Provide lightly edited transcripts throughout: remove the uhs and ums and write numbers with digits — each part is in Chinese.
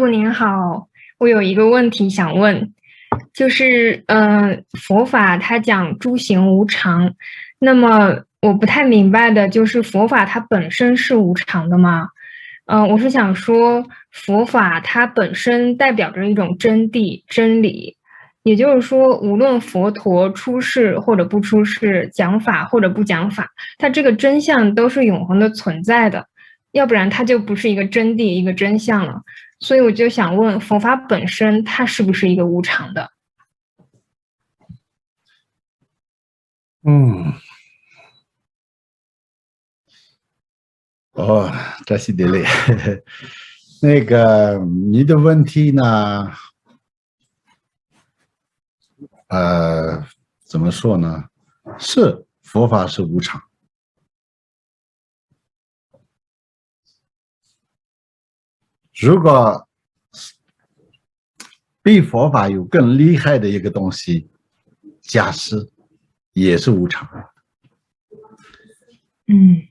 布您好，我有一个问题想问，就是佛法它讲诸行无常，那么我不太明白的就是佛法它本身是无常的吗？我是想说，佛法它本身代表着一种真谛、真理，也就是说，无论佛陀出世或者不出世，讲法或者不讲法，它这个真相都是永恒的存在的，要不然它就不是一个真谛、一个真相了。所以我就想问，佛法本身它是不是一个无常的？哦，这是的嘞。那个你的问题呢？怎么说呢？是佛法是无常。如果比佛法有更厉害的一个东西，假释也是无常。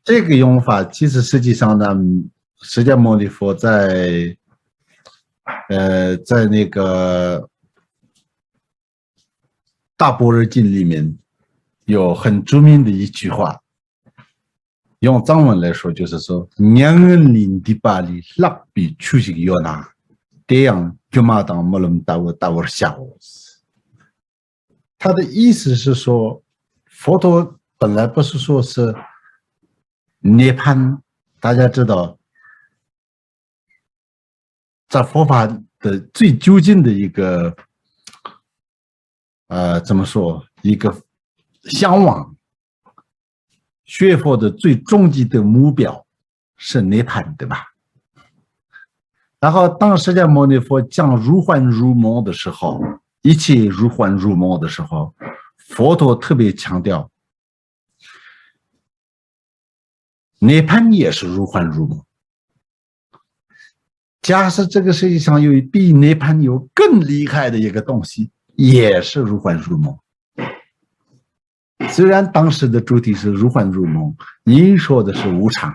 这个用法其实实际上呢，释迦牟尼佛在那个大般若经里面有很著名的一句话，用藏文来说就是说娘林的巴里拉比出席要拿这样就马当莫伦达我下我。他的意思是说，佛陀本来不是说是涅槃，大家知道，在佛法的最究竟的一个怎么说，一个向往，学佛的最终极的目标是涅槃，对吧？然后当释迦牟尼佛讲如幻如梦的时候，一切如幻如梦的时候，佛陀特别强调涅槃也是如幻如梦。假设这个世界上有比涅槃有更厉害的一个东西，也是如幻如梦。虽然当时的主题是如幻如梦，您说的是无常，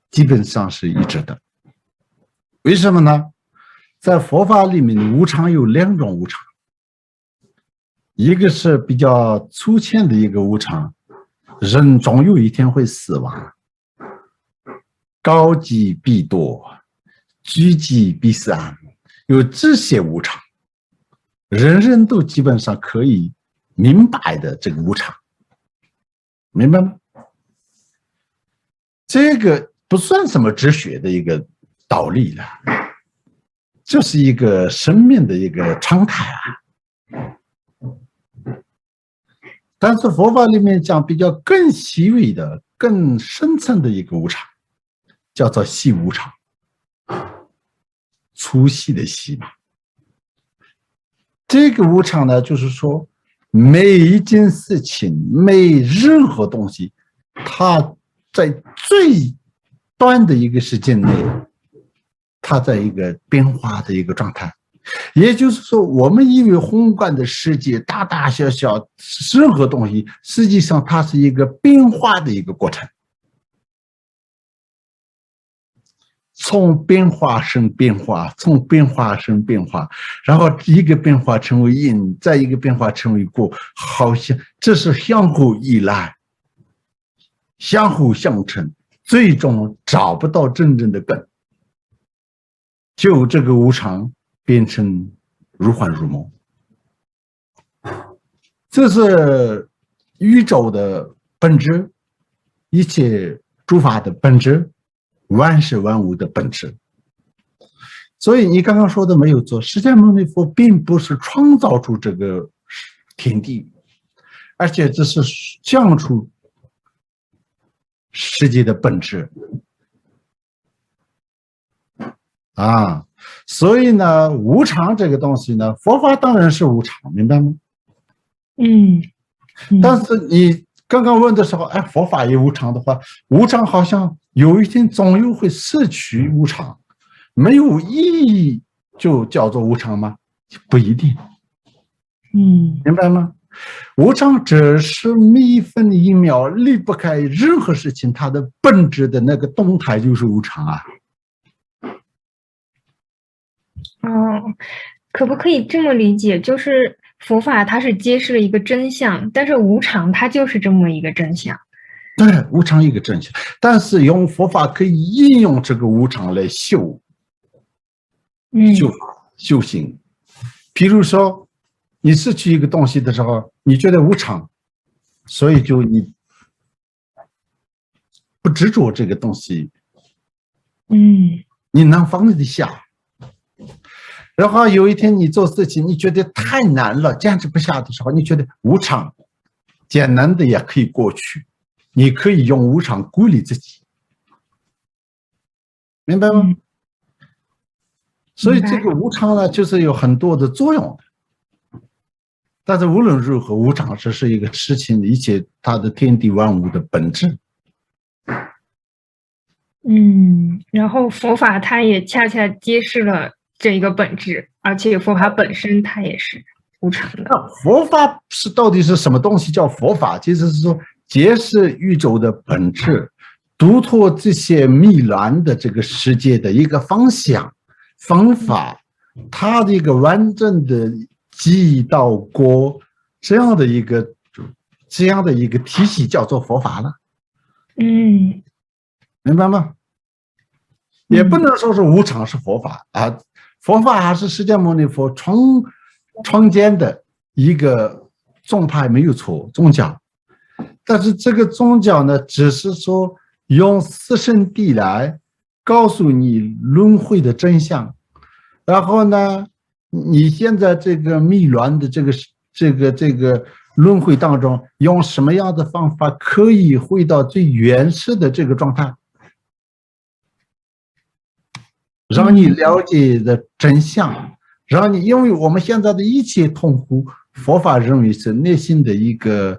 基本上是一致的。为什么呢？在佛法里面，无常有两种无常，一个是比较粗浅的一个无常，人总有一天会死亡，高疾必多，居疾必散，有这些无常，人人都基本上可以明白的这个无常，明白吗？这个不算什么哲学的一个道理了，就是一个生命的一个常态啊。但是佛法里面讲比较更细微的、更深层的一个无常，叫做细无常，粗细的细嘛。这个无常呢，就是说每一件事情、每任何东西，它在最短的一个时间内，它在一个变化的一个状态。也就是说，我们以为宏观的世界大大小小任何东西，实际上它是一个变化的一个过程，从变化生变化，从变化生变化，然后一个变化成为因，再一个变化成为果，好像这是相互依赖，相互相成，最终找不到真正的根，就这个无常变成如幻如梦。这是宇宙的本质，一切诸法的本质，万事万物的本质。所以你刚刚说的没有错，释迦牟尼佛并不是创造出这个天地，而且这是讲出世界的本质啊。所以呢，无常这个东西呢，佛法当然是无常，明白吗？但是你刚刚问的时候，哎，佛法也无常的话，无常好像有一天总有会失去无常，没有意义就叫做无常吗？不一定。明白吗？无常只是每一分一秒离不开任何事情，它的本质的那个动态就是无常啊。哦，可不可以这么理解？就是佛法它是揭示了一个真相，但是无常它就是这么一个真相。对，无常一个真相，但是用佛法可以应用这个无常来修嗯法修行。比如说，你失去一个东西的时候，你觉得无常，所以就你不执着这个东西，嗯你能放得下。然后有一天你做事情，你觉得太难了，坚持不下的时候，你觉得无常，艰难的也可以过去，你可以用无常鼓励自己，明白吗？嗯，所以这个明白。无常呢，就是有很多的作用的。但是无论如何，无常这是一个事情的一切它的天地万物的本质。然后佛法它也恰恰揭示了这一个本质，而且佛法本身它也是无常的。那佛法到底是什么东西叫佛法？其实是说揭示宇宙的本质，读脱这些迷乱的这个世界的一个方向、方法，它的一个完整的记忆到过这样的一个体系叫做佛法了，嗯明白吗？也不能说是无常是佛法啊，佛法还是释迦牟尼佛创建的一个宗派没有错，宗教。但是这个宗教呢，只是说用四圣谛来告诉你轮回的真相，然后呢，你现在这个迷乱的这个轮回当中，用什么样的方法可以回到最原始的这个状态？让你了解的真相，让你，因为我们现在的一切痛苦，佛法认为是内心的一个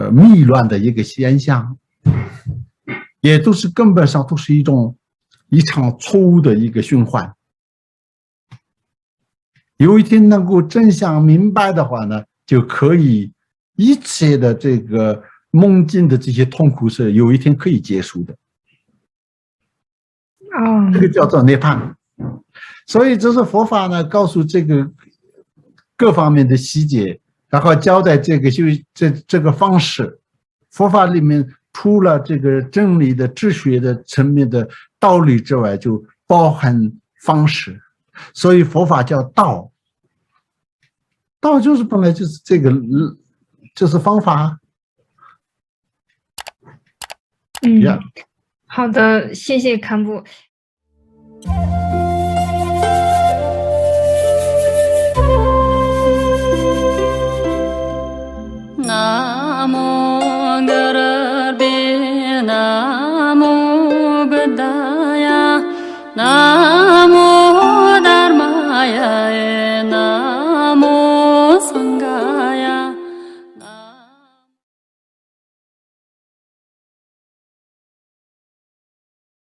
迷乱的一个现象，也都是根本上都是一场错误的一个循环。有一天能够真相明白的话呢，就可以一切的这个梦境的这些痛苦是有一天可以结束的。这个叫做涅槃。所以这是佛法呢，告诉这个各方面的细节，然后交代这个这个方式。佛法里面除了这个真理的哲学的层面的道理之外，就包含方式。所以佛法叫道，道就是本来就是这个，就是方法。好的，谢谢堪布。